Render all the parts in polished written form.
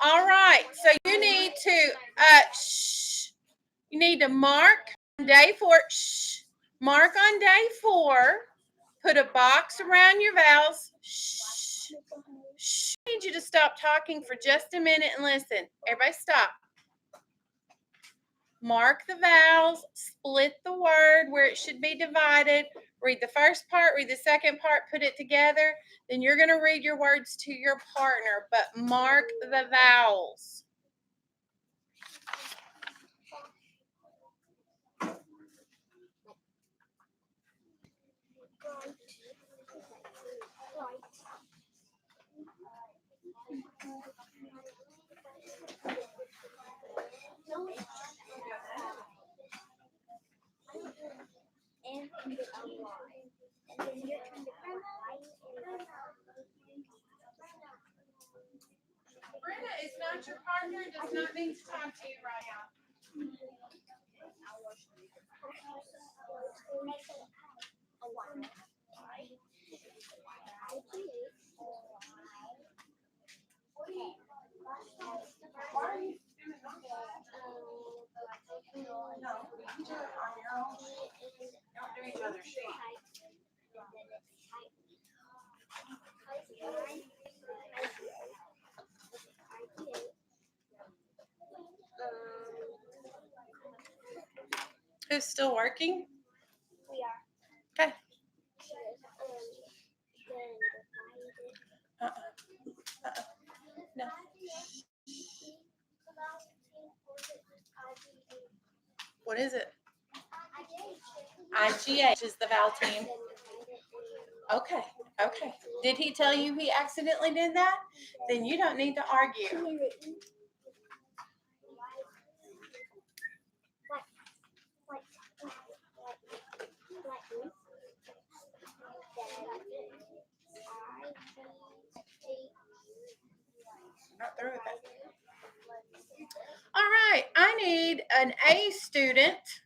All right. So you need to You need to mark on day 4. Mark on day 4. Put a box around your vowels. I need you to stop talking for just a minute and listen. Everybody stop. Mark the vowels, split the word where it should be divided. Read the first part, read the second part, put it together. Then you're going to read your words to your partner, but mark the vowels. Brenda is not your partner, does not need to talk to you right now. No, you do it on your own. Don't do each other's sheet. Who's still working? We are. Okay. No. What is it? IGH is the vowel team. Okay. Okay. Did he tell you he accidentally did that? Then you don't need to argue. Not through with it. All right. I need an A student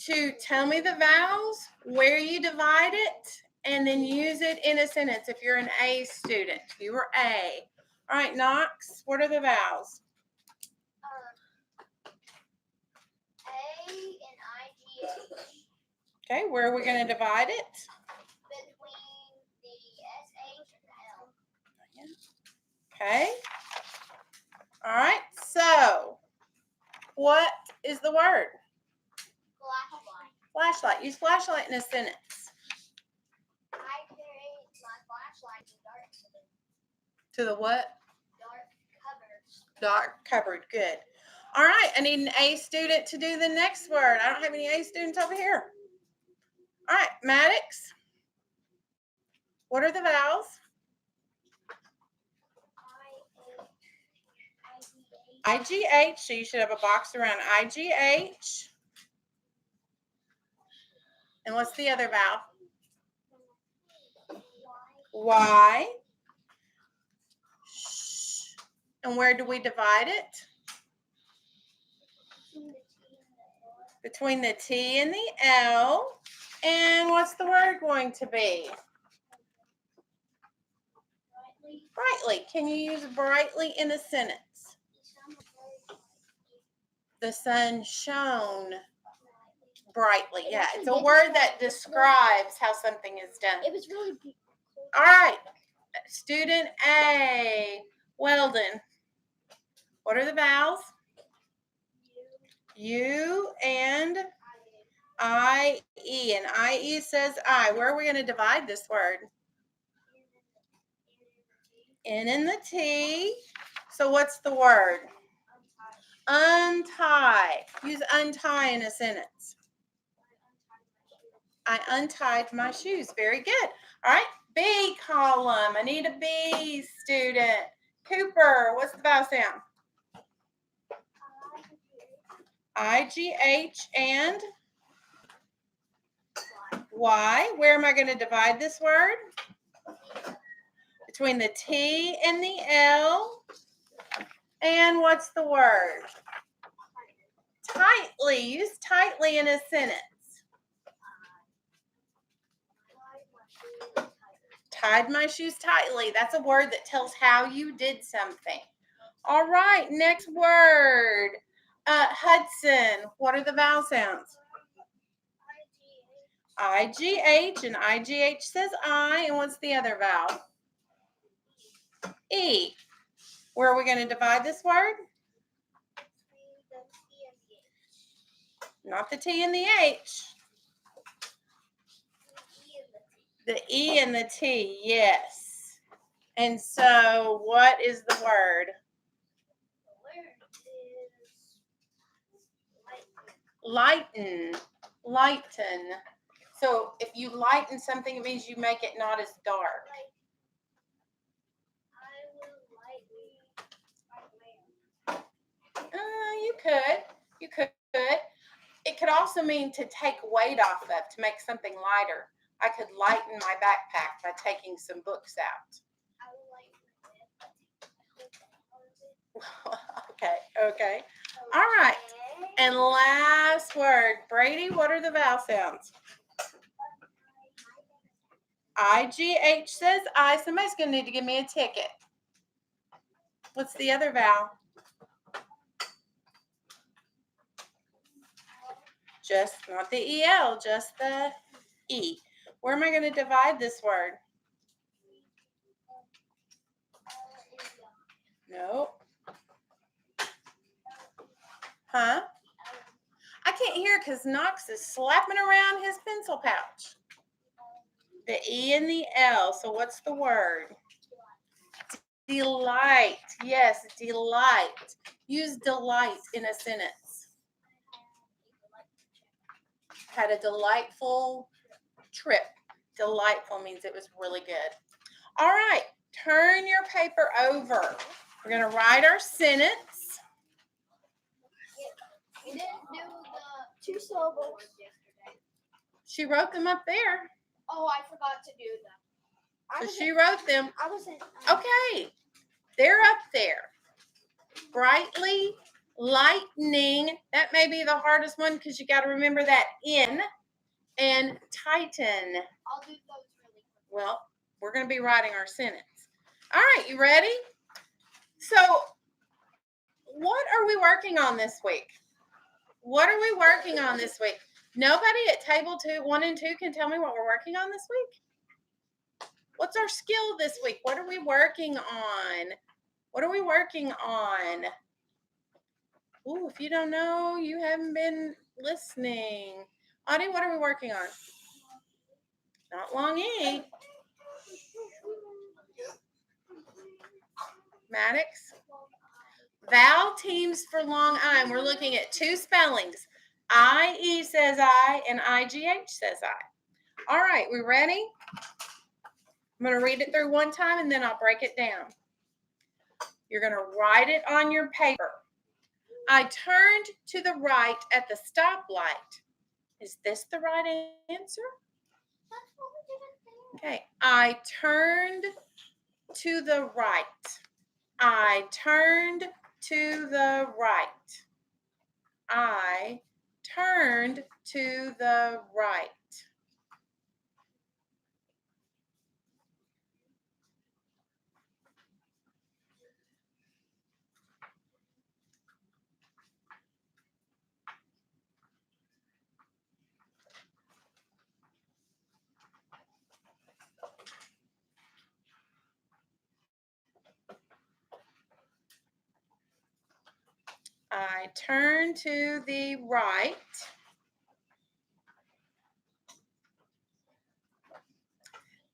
to tell me the vowels, where you divide it, and then use it in a sentence if you're an A student. You were A. All right, Knox, what are the vowels? A and IGH. Okay, where are we going to divide it? Between the SH and the L. Okay. All right, so what is the word? Flashlight. Flashlight. Use flashlight in a sentence. I carry my flashlight in dark cupboard. To the what? Dark cupboard. Dark cupboard. Good. All right, I need an A student to do the next word. I don't have any A students over here. All right, Maddox. What are the vowels? IGH. So you should have a box around IGH. And what's the other vowel? Y. And where do we divide it? Between the T and the L. And what's the word going to be? Brightly. Can you use brightly in a sentence? The sun shone brightly. Yeah, it's a word that describes how something is done. It was really cool. All right. Student A. Weldon. What are the vowels? U and I-E. And I-E says I. Where are we going to divide this word? N and the T. So what's the word? Untie. Use untie in a sentence. I untied my shoes. Very good. All right. B column. I need a B student. Cooper. What's the vowel sound? IGH and Y. Where am I going to divide this word? Between the T and the L. And what's the word? Tightly. Use tightly in a sentence. tied my shoes tightly. That's a word that tells how you did something. All right, next word. Hudson, what are the vowel sounds? I-G-H, and I-G-H says I, and what's the other vowel? E. Where are we going to divide this word? Not the T and the H. The E and the T, yes. And so what is the word? The word is Lighten. Lighten. So if you lighten something, it means you make it not as dark. I will lighten my lamp. You could. You could. It could also mean to take weight off of, to make something lighter. I could lighten my backpack by taking some books out. I will lighten my lamp. Okay. All right. And last word. Brady, what are the vowel sounds? I-G-H says I. Somebody's going to need to give me a ticket. What's the other vowel? Just, not the E-L, just the E. Where am I going to divide this word? Nope. Huh? I can't hear because Knox is slapping around his pencil pouch. The E and the L. So what's the word? Delight. Yes, delight. Use delight in a sentence. Had a delightful trip. Delightful means it was really good. All right, turn your paper over. We're going to write our sentence. We didn't do the 2 syllables yesterday. She wrote them up there. Oh, I forgot to do them. So she wrote them. I wasn't. Okay, they're up there. Brightly, lightning. That may be the hardest one because you got to remember that in, and tighten. I'll do those really quick. Well, we're going to be writing our sentence. All right, you ready? So, what are we working on this week? What are we working on this week? Nobody at table 1 and 2 can tell me what we're working on this week? What's our skill this week? What are we working on? What are we working on? Ooh, if you don't know, you haven't been listening. Audie, what are we working on? Not long E. Maddox? Vowel teams for long I. And we're looking at 2 spellings. I-E says I and I-G-H says I. All right, we ready? I'm going to read it through one time and then I'll break it down. You're going to write it on your paper. I turned to the right at the stoplight. Is this the right answer? That's what we did there. Okay. I turned to the right. I turned to the right. I turned to the right. I turn to the right.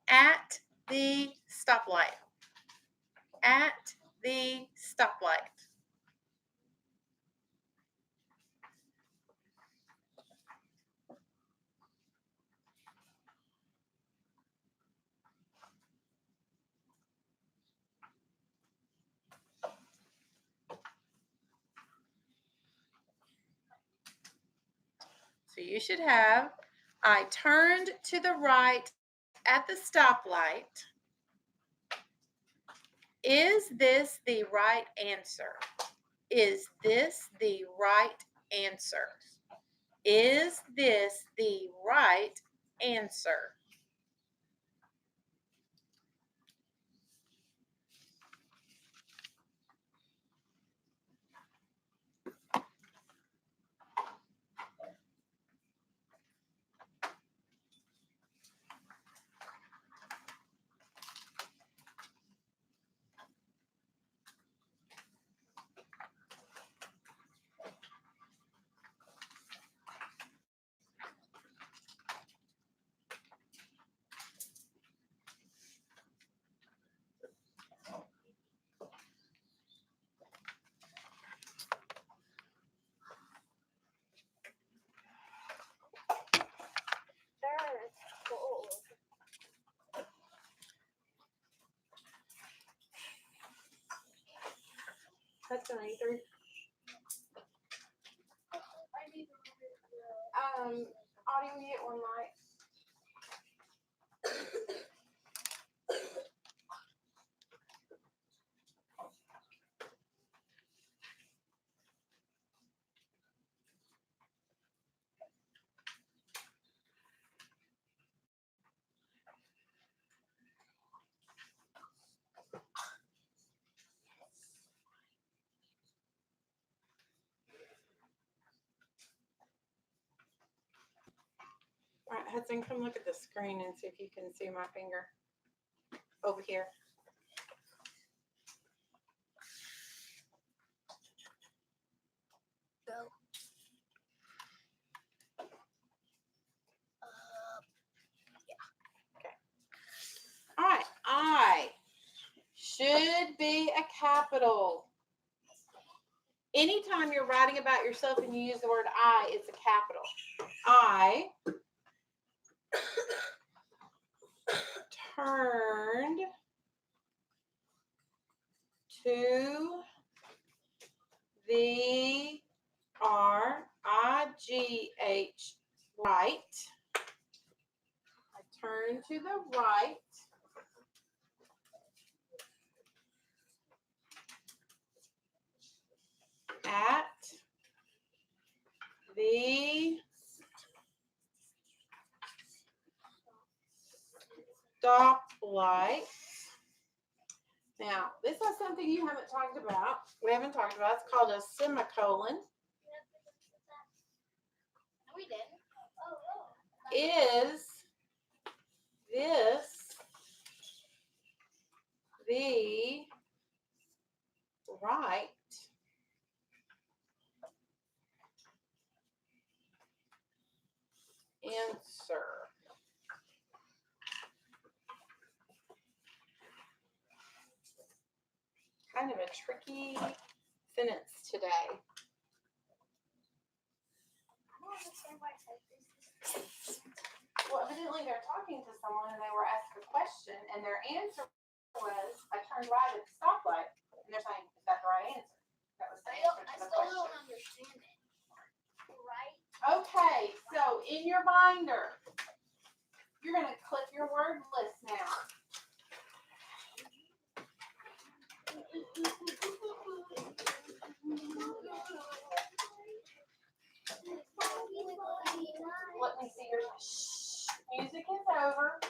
At the stoplight. At the stoplight. So you should have, I turned to the right at the stoplight. Is this the right answer? Is this the right answer? Is this the right answer? Hudson, are you through? Audio, you get one light. All right, Hudson, come look at the screen and see if you can see my finger over here. Go. All right, I should be a capital. Anytime you're writing about yourself and you use the word I, it's a capital. I turned to the R-I-G-H right. I turned to the right. At the stoplight. Now, this is something you haven't talked about. We haven't talked about. It's called a semicolon. We did. Is this the right answer? Kind of a tricky sentence today. I don't understand why I said this. Well, evidently they're talking to someone and they were asked a question and their answer was, I turned right at the stoplight. And they're saying, is that the right answer? That was the I answer to the still question. don't understand it. Right? Okay, so in your binder, you're going to click your word list now. Let me see your music is over.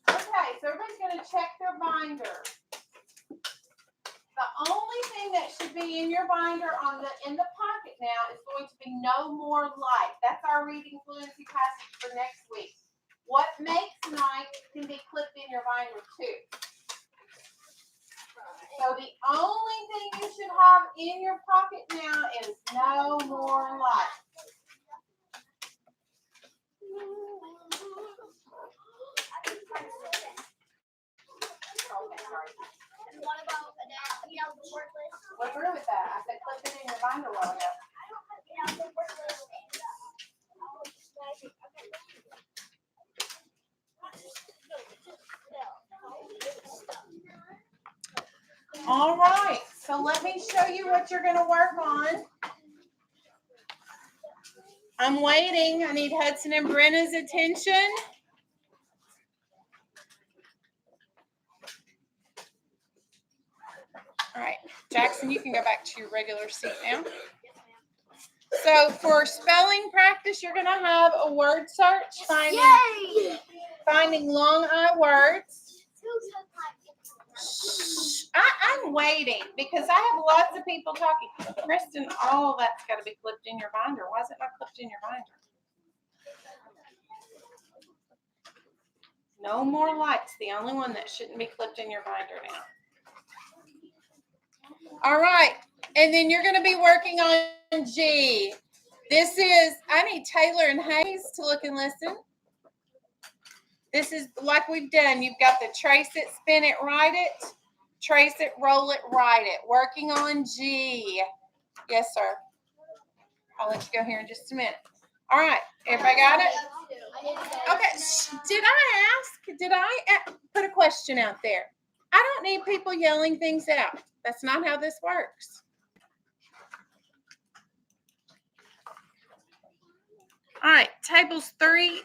Okay, so everybody's going to check their binder. The only thing that should be in your binder in the pocket now is going to be no more light. That's our reading fluency passage for next week. What makes night can be clipped in your binder too. So the only thing you should have in your pocket now is no more light. Okay, sorry. And what about the word list? What's wrong with that? I said clip it in your binder a while ago. I don't have the word list. All right, so let me show you what you're going to work on. I'm waiting. I need Hudson and Brenna's attention. All right, Jackson, you can go back to your regular seat now. So for spelling practice, you're going to have a word search, finding long I words. I'm waiting because I have lots of people talking. Kristen, all that's got to be clipped in your binder. Why is it not clipped in your binder? No more lights. The only one that shouldn't be clipped in your binder now. All right. And then you're going to be working on G. This is, I need Taylor and Hayes to look and listen. This is like we've done. You've got the trace it, spin it, write it. Trace it, roll it, write it. Working on G. Yes, sir. I'll let you go here in just a minute. All right. Everybody got it? Okay. Did I put a question out there? I don't need people yelling things out. That's not how this works. All right, tables 3